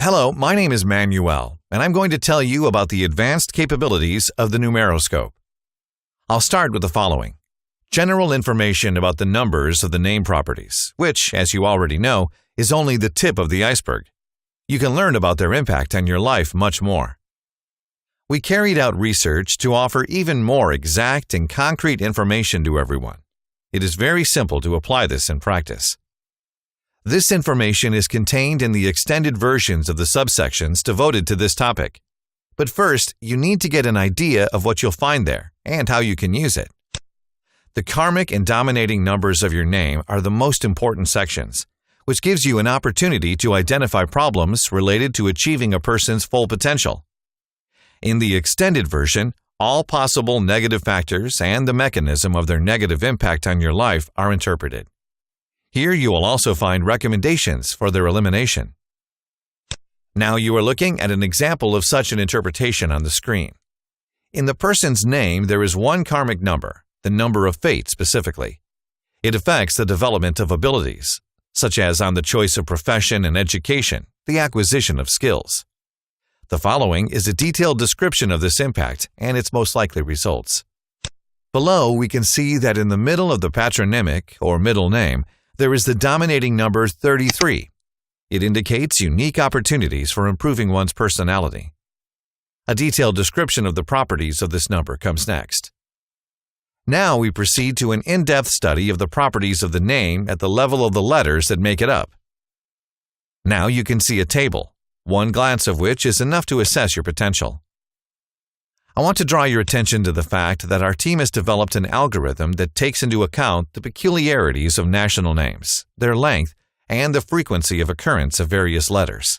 Hello, my name is Manuel, and I'm going to tell you about the advanced capabilities of the Numeroscope. I'll start with the following. General information about the numbers of the name properties, which, as you already know, is only the tip of the iceberg. You can learn about their impact on your life much more. We carried out research to offer even more exact and concrete information to everyone. It is very simple to apply this in practice. This information is contained in the extended versions of the subsections devoted to this topic. But first, you need to get an idea of what you'll find there and how you can use it. The karmic and dominating numbers of your name are the most important sections, which gives you an opportunity to identify problems related to achieving a person's full potential. In the extended version, all possible negative factors and the mechanism of their negative impact on your life are interpreted. Here you will also find recommendations for their elimination. Now you are looking at an example of such an interpretation on the screen. In the person's name, there is one karmic number, the number of fate specifically. It affects the development of abilities, such as on the choice of profession and education, the acquisition of skills. The following is a detailed description of this impact and its most likely results. Below, we can see that in the middle of the patronymic, or middle name, there is the dominating number 33. It indicates unique opportunities for improving one's personality. A detailed description of the properties of this number comes next. Now we proceed to an in-depth study of the properties of the name at the level of the letters that make it up. Now you can see a table, one glance of which is enough to assess your potential. I want to draw your attention to the fact that our team has developed an algorithm that takes into account the peculiarities of national names, their length, and the frequency of occurrence of various letters.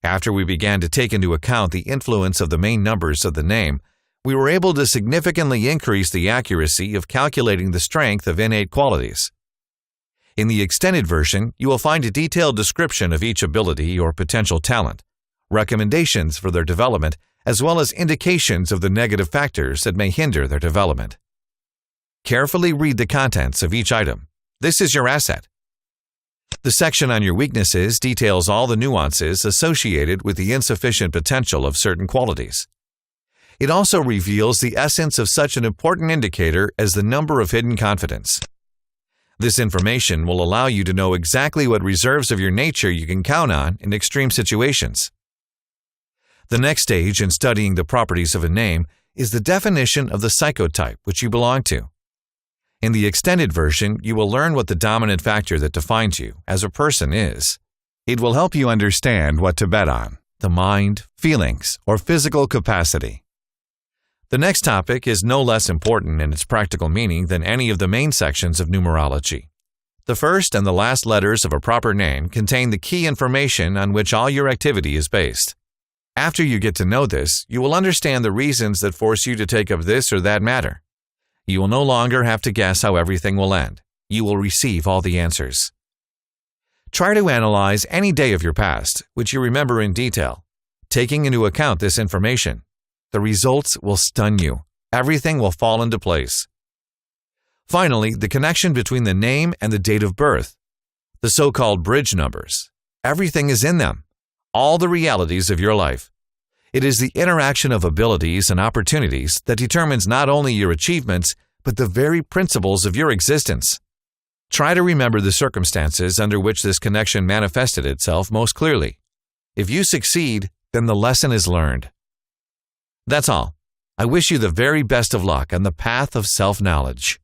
After we began to take into account the influence of the main numbers of the name, we were able to significantly increase the accuracy of calculating the strength of innate qualities. In the extended version, you will find a detailed description of each ability or potential talent, recommendations for their development, as well as indications of the negative factors that may hinder their development. Carefully read the contents of each item. This is your asset. The section on your weaknesses details all the nuances associated with the insufficient potential of certain qualities. It also reveals the essence of such an important indicator as the number of hidden confidence. This information will allow you to know exactly what reserves of your nature you can count on in extreme situations. The next stage in studying the properties of a name is the definition of the psychotype which you belong to. In the extended version, you will learn what the dominant factor that defines you as a person is. It will help you understand what to bet on, the mind, feelings, or physical capacity. The next topic is no less important in its practical meaning than any of the main sections of numerology. The first and the last letters of a proper name contain the key information on which all your activity is based. After you get to know this, you will understand the reasons that force you to take up this or that matter. You will no longer have to guess how everything will end. You will receive all the answers. Try to analyze any day of your past, which you remember in detail, taking into account this information. The results will stun you. Everything will fall into place. Finally, the connection between the name and the date of birth. The so-called bridge numbers. Everything is in them. All the realities of your life. It is the interaction of abilities and opportunities that determines not only your achievements, but the very principles of your existence. Try to remember the circumstances under which this connection manifested itself most clearly. If you succeed, then the lesson is learned. That's all. I wish you the very best of luck on the path of self-knowledge.